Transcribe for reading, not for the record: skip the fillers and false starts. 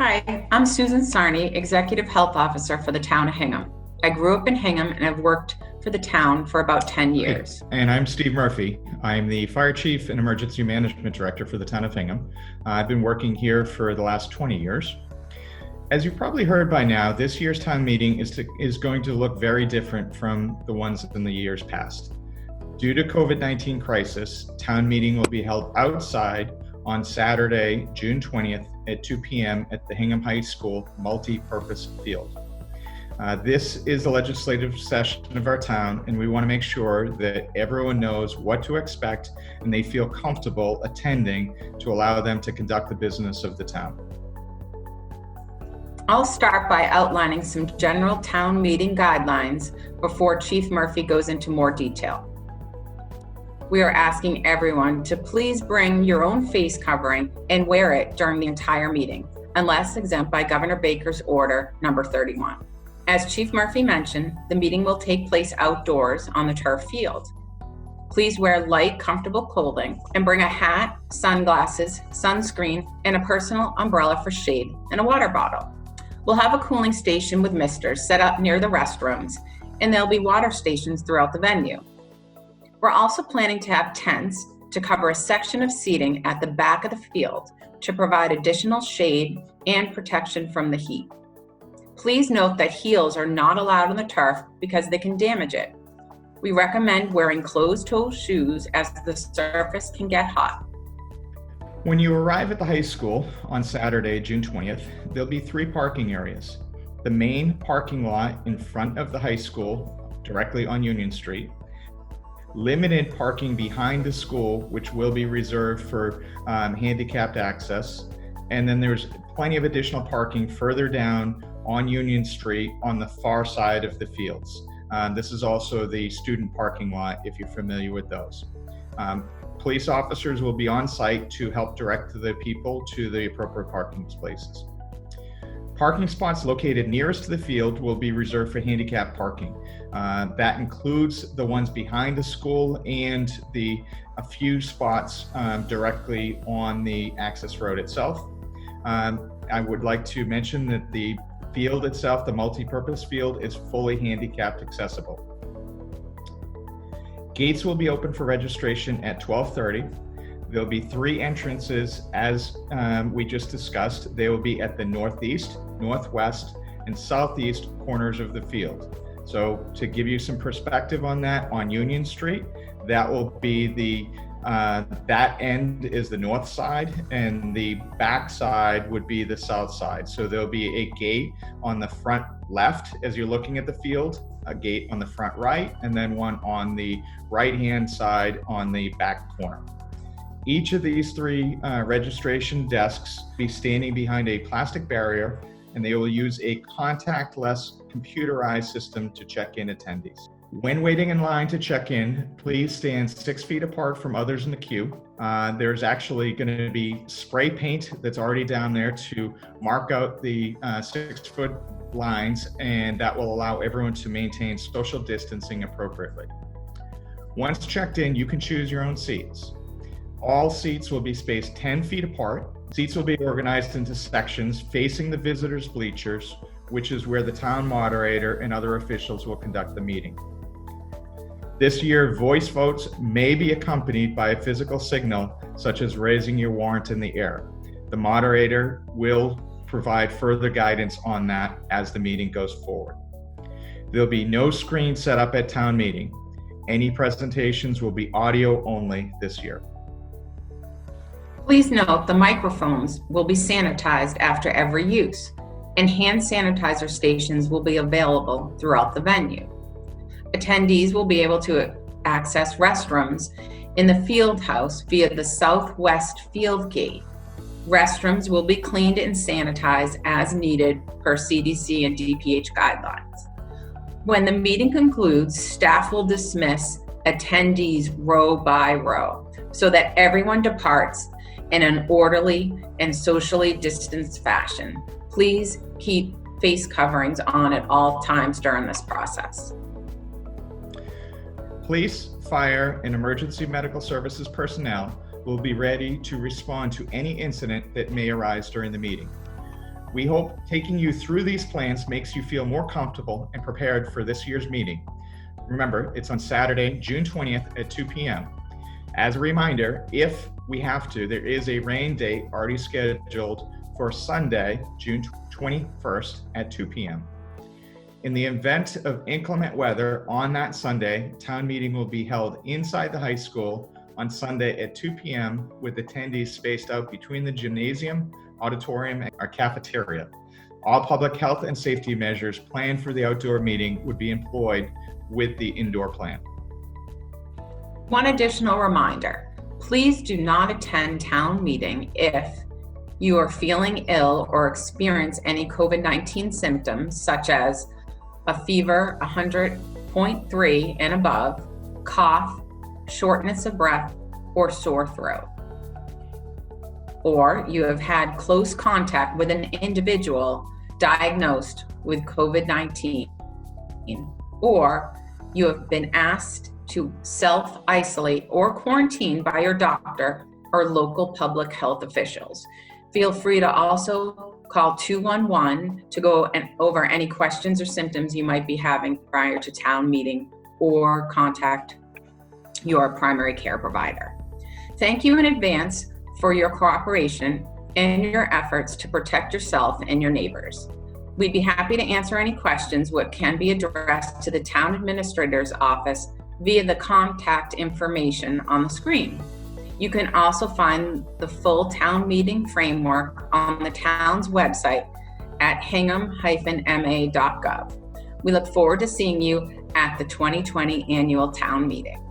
Hi, I'm Susan Sarni, Executive Health Officer for the town of Hingham. I grew up in Hingham and have worked for the town for about 10 years. And I'm Steve Murphy. I'm the Fire Chief and Emergency Management Director for the town of Hingham. I've been working here for the last 20 years. As you've probably heard by now, this year's town meeting is going to look very different from the ones in the years past. Due to COVID-19 crisis, town meeting will be held outside on Saturday, June 20th at 2 p.m. at the Hingham High School multi-purpose field. This is the legislative session of our town, and we want to make sure that everyone knows what to expect and they feel comfortable attending to allow them to conduct the business of the town. I'll start by outlining some general town meeting guidelines before Chief Murphy goes into more detail. We are asking everyone to please bring your own face covering and wear it during the entire meeting, unless exempt by Governor Baker's Order number 31. As Chief Murphy mentioned, the meeting will take place outdoors on the turf field. Please wear light, comfortable clothing and bring a hat, sunglasses, sunscreen, and a personal umbrella for shade and a water bottle. We'll have a cooling station with misters set up near the restrooms, and there'll be water stations throughout the venue. We're also planning to have tents to cover a section of seating at the back of the field to provide additional shade and protection from the heat. Please note that heels are not allowed on the turf because they can damage it. We recommend wearing closed-toe shoes as the surface can get hot. When you arrive at the high school on Saturday, June 20th, there'll be 3 parking areas. The main parking lot in front of the high school, directly on Union Street. Limited parking behind the school, which will be reserved for handicapped access. And then there's plenty of additional parking further down on Union Street on the far side of the fields. This is also the student parking lot, if you're familiar with those. Police officers will be on site to help direct the people to the appropriate parking places. Parking spots located nearest to the field will be reserved for handicap parking. That includes the ones behind the school and a few spots directly on the access road itself. I would like to mention that the field itself, the multi-purpose field, is fully handicapped accessible. Gates will be open for registration at 12:30. There'll be 3 entrances as we just discussed. They will be at the northeast, northwest, and southeast corners of the field. So to give you some perspective on that, on Union Street, that will be that end is the north side and the back side would be the south side. So there'll be a gate on the front left as you're looking at the field, a gate on the front right, and then one on the right-hand side on the back corner. Each of these 3 registration desks will be standing behind a plastic barrier, and they will use a contactless computerized system to check in attendees. When waiting in line to check in, please stand 6 feet apart from others in the queue. There's actually going to be spray paint that's already down there to mark out the 6-foot lines, and that will allow everyone to maintain social distancing appropriately. Once checked in, you can choose your own seats. All seats will be spaced 10 feet apart. Seats will be organized into sections facing the visitors' bleachers, which is where the town moderator and other officials will conduct the meeting. This year, voice votes may be accompanied by a physical signal, such as raising your warrant in the air. The moderator will provide further guidance on that as the meeting goes forward. There'll be no screen set up at town meeting. Any presentations will be audio only this year. Please note the microphones will be sanitized after every use, and hand sanitizer stations will be available throughout the venue. Attendees will be able to access restrooms in the field house via the southwest field gate. Restrooms will be cleaned and sanitized as needed per CDC and DPH guidelines. When the meeting concludes, staff will dismiss attendees row by row so that everyone departs in an orderly and socially distanced fashion. Please keep face coverings on at all times during this process. Police, fire, and emergency medical services personnel will be ready to respond to any incident that may arise during the meeting. We hope taking you through these plans makes you feel more comfortable and prepared for this year's meeting. Remember, it's on Saturday, June 20th at 2 p.m. As a reminder, if we have to, there is a rain date already scheduled for Sunday, June 21st at 2 p.m. In the event of inclement weather on that Sunday, town meeting will be held inside the high school on Sunday at 2 p.m. with attendees spaced out between the gymnasium, auditorium, and our cafeteria. All public health and safety measures planned for the outdoor meeting would be employed with the indoor plan. One additional reminder, please do not attend town meeting if you are feeling ill or experience any COVID-19 symptoms such as a fever 100.3 and above, cough, shortness of breath, or sore throat. Or you have had close contact with an individual diagnosed with COVID-19, or you have been asked to self-isolate or quarantine by your doctor or local public health officials. Feel free to also call 211 to go over any questions or symptoms you might be having prior to town meeting, or contact your primary care provider. Thank you in advance for your cooperation and your efforts to protect yourself and your neighbors. We'd be happy to answer any questions which can be addressed to the town administrator's office via the contact information on the screen. You can also find the full town meeting framework on the town's website at hingham-ma.gov. We look forward to seeing you at the 2020 annual town meeting.